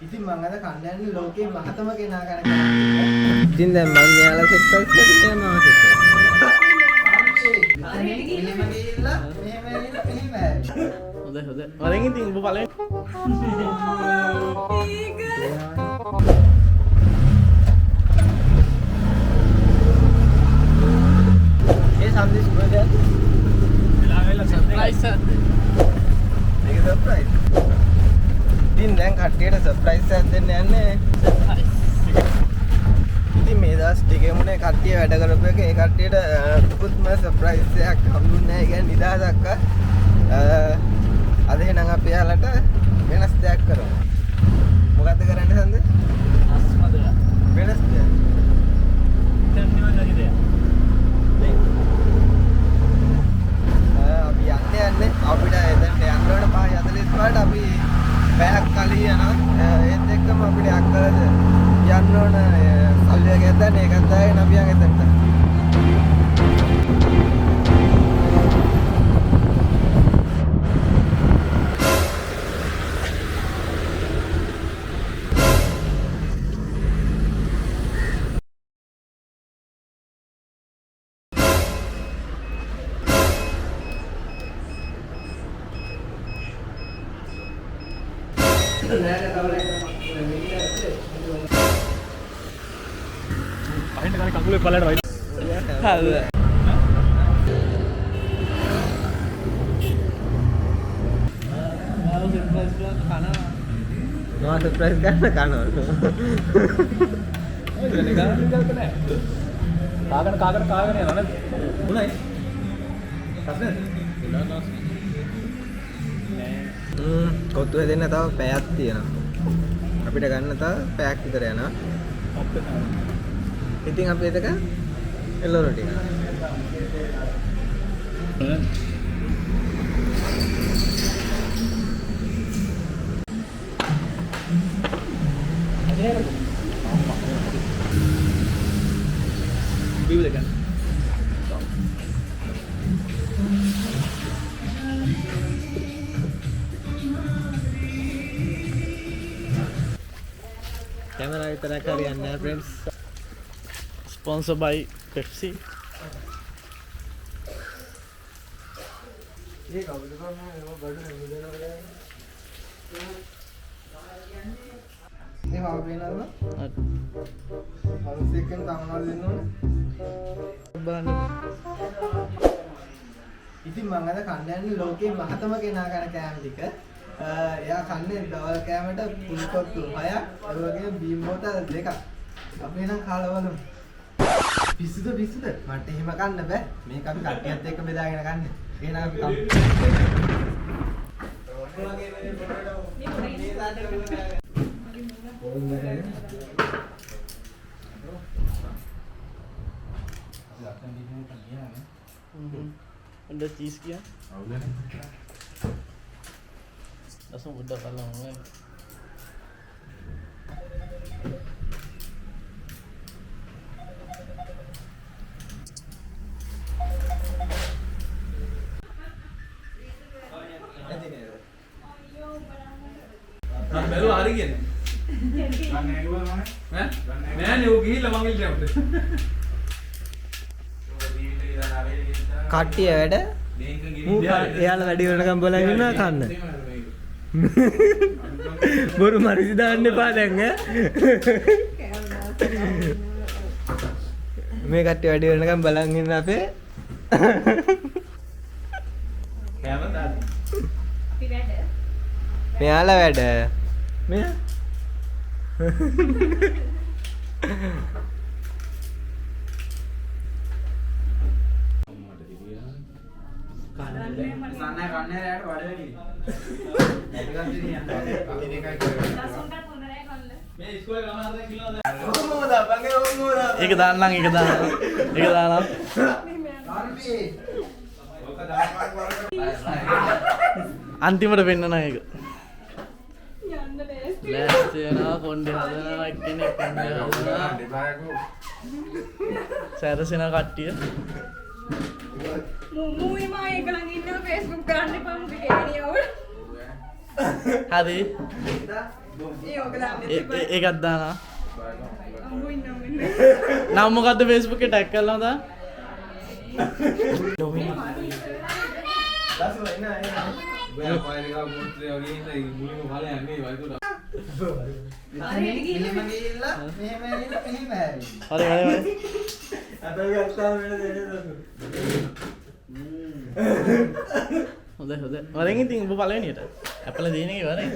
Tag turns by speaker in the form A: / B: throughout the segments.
A: ඉතින් මම අද කන්න යන්නේ ලෝකේ මහතම කෙනා කරන කෙනා.
B: ඉතින් දැන් මම යාලා සෙට් කරලා ඉතින් මම සෙට් කරනවා.
A: මෙහෙම ගිහිල්ලා මෙහෙම ඇවිල්ලා.
B: හොඳයි. වරෙන් ඉතින් ඔබ බලන්න. ඒ සම්දිස් මොකද? සර්ප්‍රයිස් එක. මේක සර්ප්‍රයිස්. ඉතින් දැන් කට්ටියට සර්ප්‍රයිස් එකක් දෙන්න යන්නේ. ඉතින් මේ දවස් ටිකේ මුනේ කට්ටිය වැඩ කරපු එක ඒ කට්ටියට දුකුත්ම සර්ප්‍රයිස් එකක් හම්බුනේ නැහැ. ඒ කියන්නේ නිදාසක් අද එහෙනම් අපි යාලට වෙනස් දෙයක් කරමු. මොකද්ද කරන්නේ සඳ? අස්මද වෙනස් දෙයක්. දැන් නිවනගේ දෙයක්. අපි යන්නේ අපිට එතනට යන්න ඕන 5:45ට අපි පැයක් කලින් යනවා. ඒත් එක්කම අපිට අක්කලද යන්න ඕන සල්ලිය ගෙද්දන්න ඒකත් දාගෙන අපි යන් එතනට.
C: අහින්න කන කකුලේ පළලට වයි.
B: හරිද? නෝ සර්ප්‍රයිස් ගන්න කනවා.
C: ඔය ගන්නේ ගන්න දෙයක් නැහැ. කාගෙන යනවා නේද? උණයි. සස්නේ.
B: කොත්තු හැදෙන්න තව පැයක් තියෙනවා. අපිට ගන්න තව පැයක් විතර යනවා. ඉතින් අපි එතක එළවලු ටික.
C: බීව දෙක.
B: කැමරා විතරක් හරියන්නේ නැහැ friends.
C: Sponsored by Pepsi.
A: ඒ කවුද කරන්නේ? ඒක බඩු නෙමෙයි. මේ වව වෙනවද? හවසකෙන් තමනවල දෙන්න ඕනේ.
B: බලන්න.
A: ඉතින් මම අද කන්න යන්නේ ලෝකේ මහතම කෙනා කරන කෑම ටික. එයා කන්නේ දවල් කෑමට පුල්කොත්තු 6ක්, ඒ වගේම බීම් බෝතල් 2ක්. අපි නම් කාලා බලමු. පිස්සුද මට එහෙම කන්න බෑ. මේක අපි කට්ටියත් එක්ක බෙදාගෙන කන්නේ. එහෙනම් අපි කමු.
C: Ada cheese kia. Langsung udah kalau mau. Baru hari ini.
B: කට්ටිය වැඩ එයාලා වැඩි වෙනකම් බලන් ඉන්නවා කන්න. බොරු මරිසි දාන්න එපා දැන් ඈ. මේ කට්ටිය වැඩි වෙනකම් බලන් ඉන්න අපේ.
C: Kayaknya
D: අපි වැඩ.
B: මෙයාලා වැඩ. මෙයා
C: Iki danang, iki danang. Iki danang. අන්තිමට වෙන්නන එක.
D: යන්න ලෑස්ති.
C: ලෑස්ති වෙනවා කොණ්ඩේ හදනවා එක්කෙනෙක් කොණ්ඩේ හදනවා. සැරසෙන කට්ටිය.
D: මුමුයි මා එකලන් ඉන්නවා Facebook ගන්න එපා මුගේ ගෑණියව.
C: හරි.
E: ඒකත් දානවා.
D: අම්මෝ ඉන්නවා මෙන්න.
E: නම් මොකද්ද Facebook එකේ ටැග් කරලා දාන්න? හරි හරි හරි. හොඳයි හොඳයි. වරෙන් ඉතින් ඔබ පළවෙනියට. ඇපල දින එකේ වරෙන්.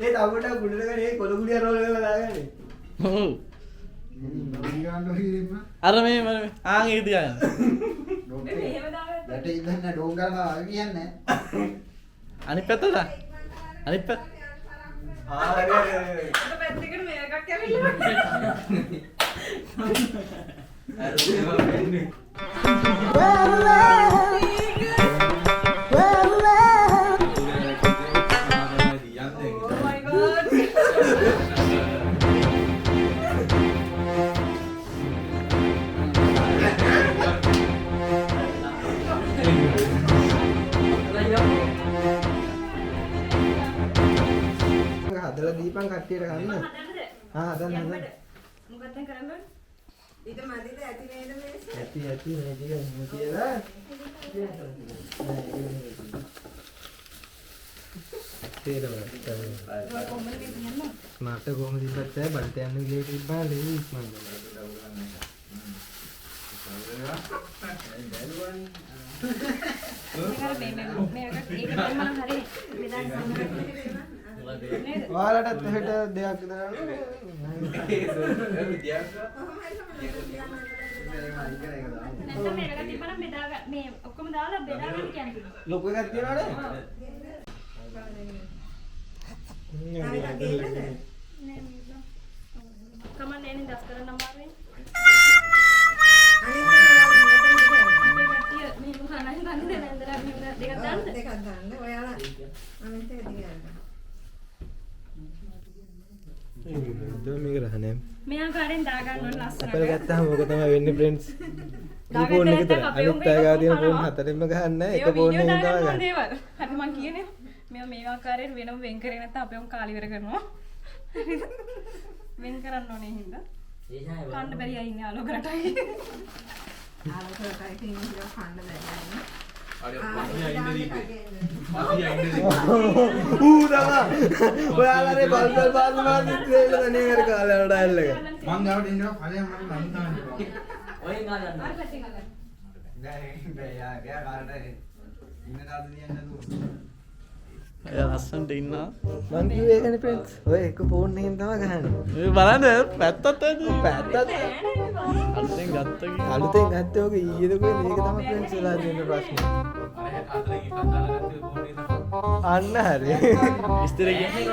B: ඒ තවුට ගුඩට ගනේ කොළ ගුඩිය රෝල් කරලා දාගන්නේ.
E: ඔව්. අර මේ ආන් ඒක තියාගන්න.
D: එහෙම දාගත්තා.
A: රට ඉඳන් ඩෝංගල්ම කියන්නේ
E: අනිත් පැත්තට. අනිත් පැත්ත.
B: හරි හරි හරි.
D: අර පැත්තකට මේකක් ඇවිල්ලා. Oh my god.
B: හදලා දීපන් කට්ටියට ගන්න. ආ හදන්න හදන්න.
D: මොකක්ද කරන්නේ? ඊට මදිද ඇති නේද මේස?
B: ඇති ඇති මේ ටික කියලා. මට කොහොමද ඉස්සත් බල්ට යන්න විදියට තිබ්බා ලේ ඉස්මන්.
D: මේක ඒක තමයි හරි මෙදාන සම්මත.
B: ඔයාලටත් එහෙට දෙයක් දාන්න.
D: නැත්නම් මේක තිබ්බනම් බෙදා මේ ඔක්කොම දාලා බෙදා ගන්න කියන්නේ.
B: ලොකු එකක් තියනවනේ.
D: කමන්නේ නේ දස් කරන්න අමාරුයි.
F: දෙකක් දාන්න. ඔයාලා අනිත් එක දිගන්න.
B: මේක රහනේ.
D: මෙයා කාරෙන් දා ගන්න ඕන
B: අපල
D: ලස්සනට.
B: ගත්තාම ඕක තමයි වෙන්නේ ෆ්‍රෙන්ඩ්ස්. මේ ෆෝන් එක විතර අනිත් අය ගාව තියෙන ෆෝන් හතරෙන්ම ගහන්න එක ෆෝන් එකෙන් තමයි ගන්න.
D: දේවල්. හරි මං කියන්නේ මේ ආකාරයෙන් වෙනම වෙන් කරේ නැත්නම් අපි උන් කාලි ඉවර කරනවා. වෙන් කරන්න ඕනේ හින්දා. කන්න බැරි අය ඉන්නේ ආලෝකරටයි.
F: ආලෝකයයි තියෙන විදිහ කන්න බැහැ.
B: ඌ දමා. ඔයාලනේ බල්බල් බාල්මාන් ඉතින් තනිය කර කාලේ වල ඩයල් එක.
A: මං ගාවට ඉන්නවා ඵලයන් මට නම් තමයි.
E: ඔය ගාලා
D: ආ පැත්තෙන් ගන්න.
A: බෑ යා කාරට ඉන්න තාදිනියන් නේද?
E: එයා ලස්සනට ඉන්නවා.
B: මං කිව්වේ ඒකනේ ෆ්‍රෙන්ඩ්ස්. ඔය එක ෆෝන් එකෙන් තමයි ගහන්නේ.
E: මේ බලන්න පැත්තත් ඇද්ද?
B: පැත්තත්
E: අලුතෙන් ගත්ත කි.
B: අලුතෙන් ගත්තේ ඔක ඊයේද කොහෙද මේක තමයි ෆ්‍රෙන්ඩ්ස් වෙලා තියෙන ප්‍රශ්නේ. අන්න හරි.
E: ඉස්තර කියන්නේ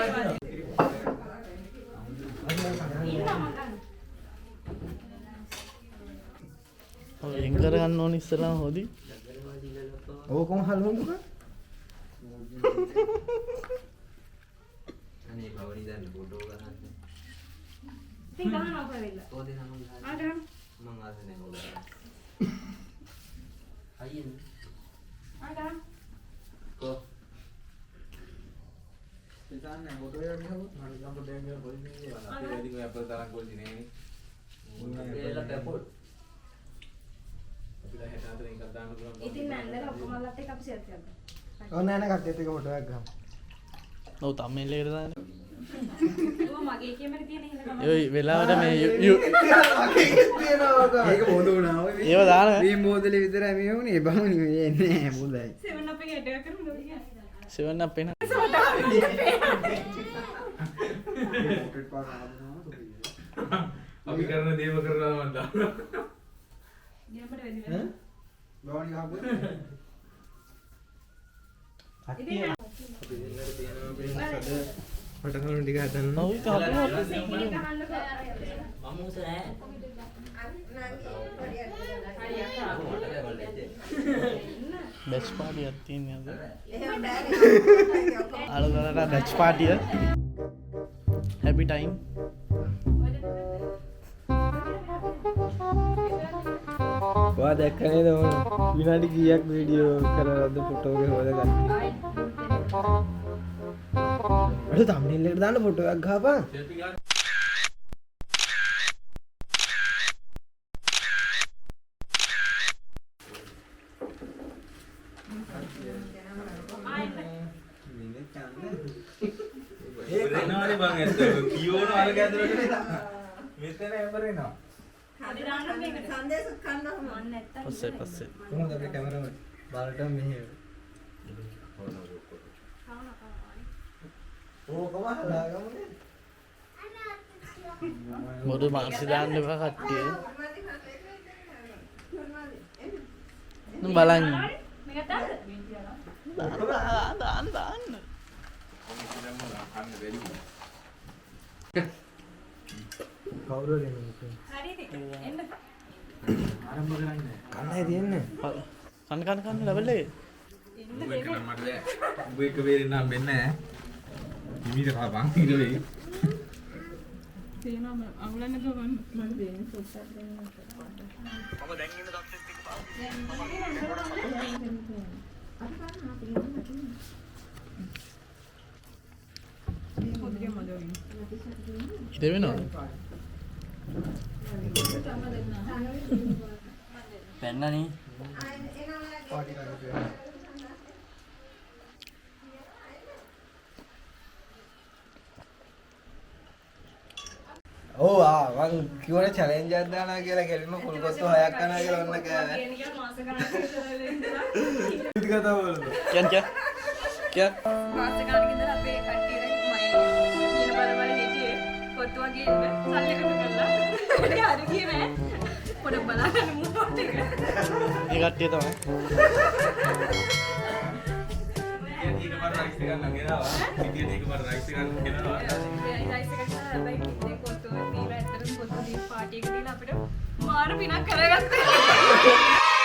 E: ඔය එන් කරගන්න ඕන ඉස්සරහම හොදි.
B: ඕකම හලුමුක.
F: අනේ බවනි දැන් ෆොටෝ ගන්න.
D: ඉතින් ගහනවා අපරෙල්ල.
F: ඕදේ නම්
D: ආ ගන්න.
F: මං ආසනේ ඕක. අයියෙන්
D: ආ ගන්න.
F: කො
A: ඉතින් නෑ ෆොටෝ එකක් ගහුවොත් මම නිකන් පොඩ්ඩක් ගිහලා පොලිස් එකේ වලා.
F: අපේ වැඩි මේ අපල තරම් කොල්ලි නේ. ඒලා පැපොල් අපිට 64 එකක් දාන්න පුළුවන්.
D: ඉතින් නැන්දලා ඔක්කොම අල්ලත් එක්ක අපි සෙට් කරගන්න.
B: ඕ නෑ නෑ කට්ටියත් එක ෆොටෝ එකක් ගහමු.
E: ඔව් තම්මෙල් එකට දාන්න.
D: ඔය මගේ කැමරේ තියෙන හින්දා
E: ඒ වෙලාවට මේ
A: ඒක බොඳ වුණා ඔය.
E: ඒව දාන
A: මේ බෝතලේ විතරයි මේ වුනේ බමුණි මේ නෑ බොඳයි.
D: 7 up එකේ ඇට් කරමු නෝඩිය.
E: 7 up එන.
F: අපි කරන දේව කරලා මම දාන්න.
D: ගියම්බට වැඩි වෙනවා.
A: බවනි ගහපුවා.
B: කට්ටිය අපි දෙන්නට තියෙනවා ෆ්‍රෙන්ඩ්ස් අද පටකණු ටික හදන්න.
E: ඔව් ඒක හදනවා.
D: සිංහලෙන් ගහන්න බෑ.
E: මම උස නෑ. බැච් පාටියක් තියෙනවා අද.
F: එහෙම බෑ.
E: අලුතට බැච් පාටිය. හැපි ටයිම්.
B: ඔයා දැක්ක නේද ඕන විනාඩි කීයක් වීඩියෝ කරලාද ෆොටෝ එක හොදගත්තේ. අර thumbnail එකට දාන්න ෆොටෝ එකක් ගහපන්.
F: එනවානේ බං ඇත්ත කියෝන අරක ඇතුලට මෙතන එපරේනවා
D: හරි දාන්න මේක සංදේශ ගන්නවම මම නැත්තම්
E: පස්සේ
B: කොහොමද අපේ කැමරාව බාලට මෙහෙ.
A: ඕකම හදාගමුනේ.
E: මොකද මාර්සි දාන්න එපා කට්ටිය. බලන්න.
D: මේක දාන්න
E: දාන්න.
B: කවුරුද එන්නේ?
D: හරිද එන්න
B: ආරම්භ කරන්නේ. කන්නයි තියෙන්නේ.
E: කන්න ලෙවල් එක.
F: උඹ එක නම් මට බෑ උඹ එක වේරෙන් නම් වෙන්නේ නැහැ හිමීට කපන් ඊට වෙයි
G: තේනම අඟුලන්න ගමන් මම දෙන්නේ සොස්සක් දෙන්න.
E: මම දැන් ඉන්න තත්ත්වෙත් එක්ක
G: පොඩ්ඩක් මදවලින්.
E: ඉත වෙනවද?
H: පෙන්නනේ
B: ඔව් මං කිව්වනේ චැලෙන්ජ් එකක් දානවා කියලා කෙලින්ම ෆුල් කොස්තු 6ක් කරනවා කියලා ඔන්න කෑවේ.
D: කියන මාස ගණනක් ඉඳලා ඉඳලා
B: ඉති කතා වලද?
E: කියන්න
D: මාස ගණනක් ඉඳලා අපේ කට්ටියට මම කියන බල හිටියේ පොත්තු වගේ ඉන්න සල්ලි එකතු කරලා ඒකේ හරි ගියේ නෑ පොඩ බලන්න මොකක්ද ඒක
E: ඒ කට්ටිය තමයි.
F: ඊට මර රයිස් එකක් නම් ගෙනාවා ඉතින් ඒක මර රයිස් එකක් ගෙනාවා
D: රයිස් එකක් හැබැයි ඉතින් පොත්තු දීලා ඇත්තටම පොත්තු දී පාටි එක දීලා අපිට මාර පිනක් කරගත්තා